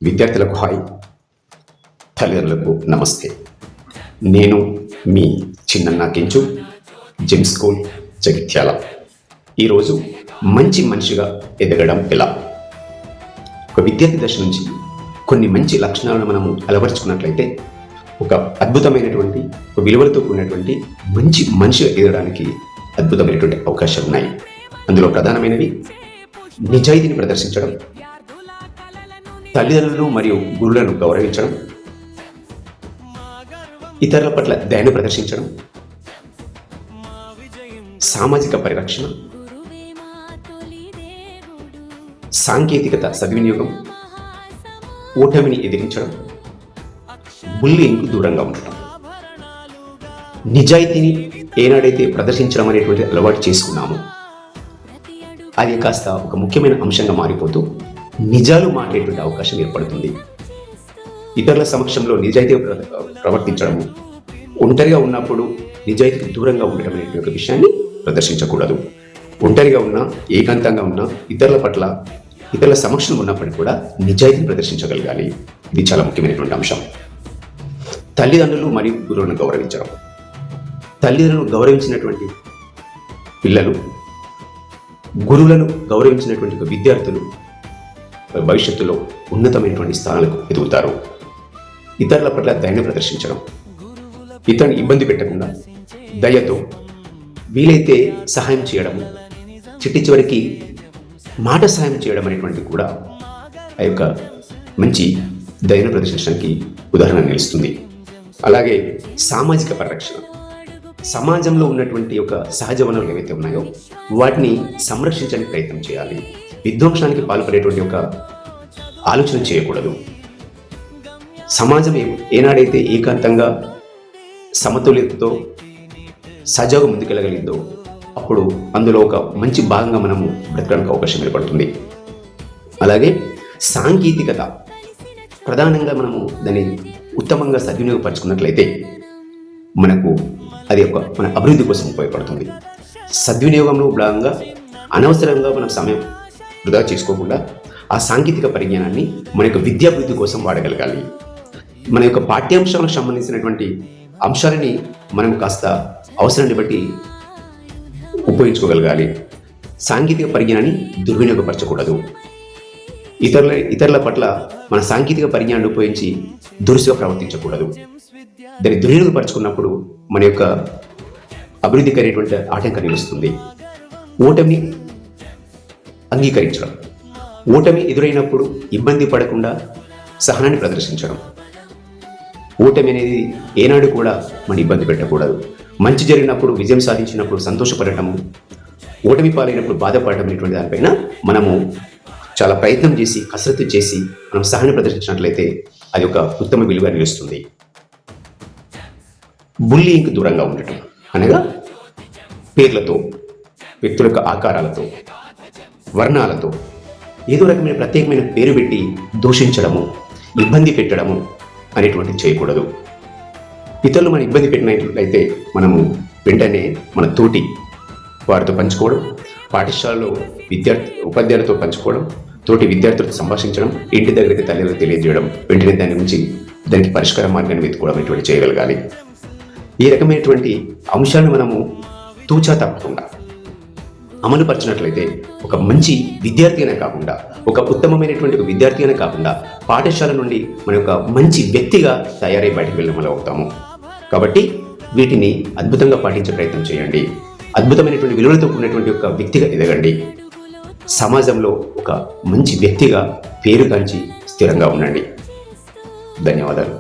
విద్యార్థులకు హాయ్, తల్లిదండ్రులకు నమస్తే. నేను మీ చిన్న కించు, జిమ్ స్కూల్ జగిత్యాల. ఈరోజు మంచి మనిషిగా ఎదగడం ఎలా? ఒక విద్యార్థి దశ నుంచి కొన్ని మంచి లక్షణాలను మనము అలవరుచుకున్నట్లయితే ఒక అద్భుతమైనటువంటి ఒక విలువలతో కూడినటువంటి మంచి మనిషిగా ఎదగడానికి అద్భుతమైనటువంటి అవకాశాలు ఉన్నాయి. అందులో ప్రధానమైనవి నిజాయితీని ప్రదర్శించడం, తల్లిదండ్రులను మరియు గురువులను గౌరవించడం, ఇతరుల పట్ల దయను ప్రదర్శించడం, సామాజిక పరిరక్షణ, సాంకేతికత సద్వినియోగం, ఓటమిని ఎదిరించడం, బుల్లింగ్కు దూరంగా ఉండటం. నిజాయితీని ఏనాడైతే ప్రదర్శించడం అనేటువంటి అలవాటు చేసుకున్నామో అది కాస్త ఒక ముఖ్యమైన అంశంగా మారిపోతూ నిజాలు మాట్లాడేటువంటి అవకాశం ఏర్పడుతుంది. ఇతరుల సమక్షంలో నిజాయితీగా ప్రవర్తించడము, ఒంటరిగా ఉన్నప్పుడు నిజాయితీకి దూరంగా ఉండటం అనేటువంటి ఒక విషయాన్ని ప్రదర్శించకూడదు. ఒంటరిగా ఉన్నా, ఏకాంతంగా ఉన్నా, ఇతరుల సమక్షంలో ఉన్నప్పటికీ కూడా నిజాయితీని ప్రదర్శించగలగాలి. ఇది చాలా ముఖ్యమైనటువంటి అంశం. తల్లిదండ్రులు మరియు గురువులను గౌరవించడం. తల్లిదండ్రులను గౌరవించినటువంటి పిల్లలు, గురువులను గౌరవించినటువంటి విద్యార్థులు భవిష్యత్తులో ఉన్నతమైనటువంటి స్థానాలకు ఎదుగుతారు. ఇతరుల పట్ల దయను ప్రదర్శించడం, ఇతరుని ఇబ్బంది పెట్టకుండా దయతో వీలైతే సహాయం చేయడము, చిట్టి చివరికి మాట సహాయం చేయడం అనేటువంటి కూడా ఆ యొక్క మంచి దయను ప్రదర్శించడానికి ఉదాహరణ నిలుస్తుంది. అలాగే సామాజిక పరిరక్షణ. సమాజంలో ఉన్నటువంటి ఒక సహజ వనరులు ఏవైతే ఉన్నాయో వాటిని సంరక్షించడానికి ప్రయత్నం చేయాలి. విధ్వంసానికి పాల్పడేటువంటి ఒక ఆలోచన చేయకూడదు. సమాజం ఏనాడైతే ఏకాంతంగా సమతుల్యతతో సజావుగా ముందుకెళ్ళగలిగిందో అప్పుడు అందులో ఒక మంచి భాగంగా మనము బ్రతకడానికి అవకాశం ఏర్పడుతుంది. అలాగే సాంకేతికత, ప్రధానంగా మనము దాన్ని ఉత్తమంగా సద్వినియోగపరచుకున్నట్లయితే మనకు అది మన అభివృద్ధి కోసం ఉపయోగపడుతుంది. సద్వినియోగంలో భాగంగా అనవసరంగా మనం సమయం వృధా చేసుకోకుండా ఆ సాంకేతిక పరిజ్ఞానాన్ని మన యొక్క విద్యాభివృద్ధి కోసం వాడగలగాలి. మన యొక్క పాఠ్యాంశాలకు సంబంధించినటువంటి అంశాలని మనం కాస్త అవసరాన్ని బట్టి ఉపయోగించుకోగలగాలి. సాంకేతిక పరిజ్ఞానాన్ని దుర్వినియోగపరచకూడదు. ఇతరుల పట్ల మన సాంకేతిక పరిజ్ఞానాన్ని ఉపయోగించి దురుసుగా ప్రవర్తించకూడదు. దాన్ని దుర్వినియోగపరచుకున్నప్పుడు మన యొక్క అభివృద్ధికి అనేటువంటి ఆటంకం నిలుస్తుంది. ఓటమిని అంగీకరించడం. ఓటమి ఎదురైనప్పుడు ఇబ్బంది పడకుండా సహనాన్ని ప్రదర్శించడం. ఓటమి అనేది ఏనాడు కూడా మన ఇబ్బంది పెట్టకూడదు. మంచి జరిగినప్పుడు, విజయం సాధించినప్పుడు సంతోషపడటము, ఓటమి పాలైనప్పుడు బాధపడటం అనేటువంటి దానిపైన మనము చాలా ప్రయత్నం చేసి, కసరత్తు చేసి మనం సహనాన్ని ప్రదర్శించినట్లయితే అది ఒక ఉత్తమ విలువ నిలుస్తుంది. బుల్లింగ్కి దూరంగా ఉండటం అనగా పేర్లతో, వ్యక్తుల యొక్క ఆకారాలతో, వర్ణాలతో ఏదో రకమైన ప్రత్యేకమైన పేరు పెట్టి దూషించడము, ఇబ్బంది పెట్టడము అనేటువంటిది చేయకూడదు. ఇతరులు మనం ఇబ్బంది పెట్టినట్లయితే మనము వెంటనే మన తోటి వారితో పంచుకోవడం, పాఠశాలలో ఉపాధ్యాయులతో పంచుకోవడం, తోటి విద్యార్థులతో సంభాషించడం, ఇంటి దగ్గరికి తల్లిదండ్రులకు తెలియజేయడం, వెంటనే దాని నుంచి దానికి పరిష్కార మార్గాన్ని వెతుకోవడం అనేటువంటి చేయగలగాలి. ఈ రకమైనటువంటి అంశాలను మనము తూచా తప్పకుండా అమలుపరిచినట్లయితే ఒక మంచి విద్యార్థిగానే కాకుండా, ఒక ఉత్తమమైనటువంటి విద్యార్థిగానే కాకుండా పాఠశాల నుండి మన యొక్క మంచి వ్యక్తిగా తయారై బయటకు వెళ్ళిన మనం అవుతాము. కాబట్టి వీటిని అద్భుతంగా పాటించే ప్రయత్నం చేయండి. అద్భుతమైనటువంటి విలువలతో కూడినటువంటి ఒక వ్యక్తిగా ఎదగండి. సమాజంలో ఒక మంచి వ్యక్తిగా పేరుగాంచి స్థిరంగా ఉండండి. ధన్యవాదాలు.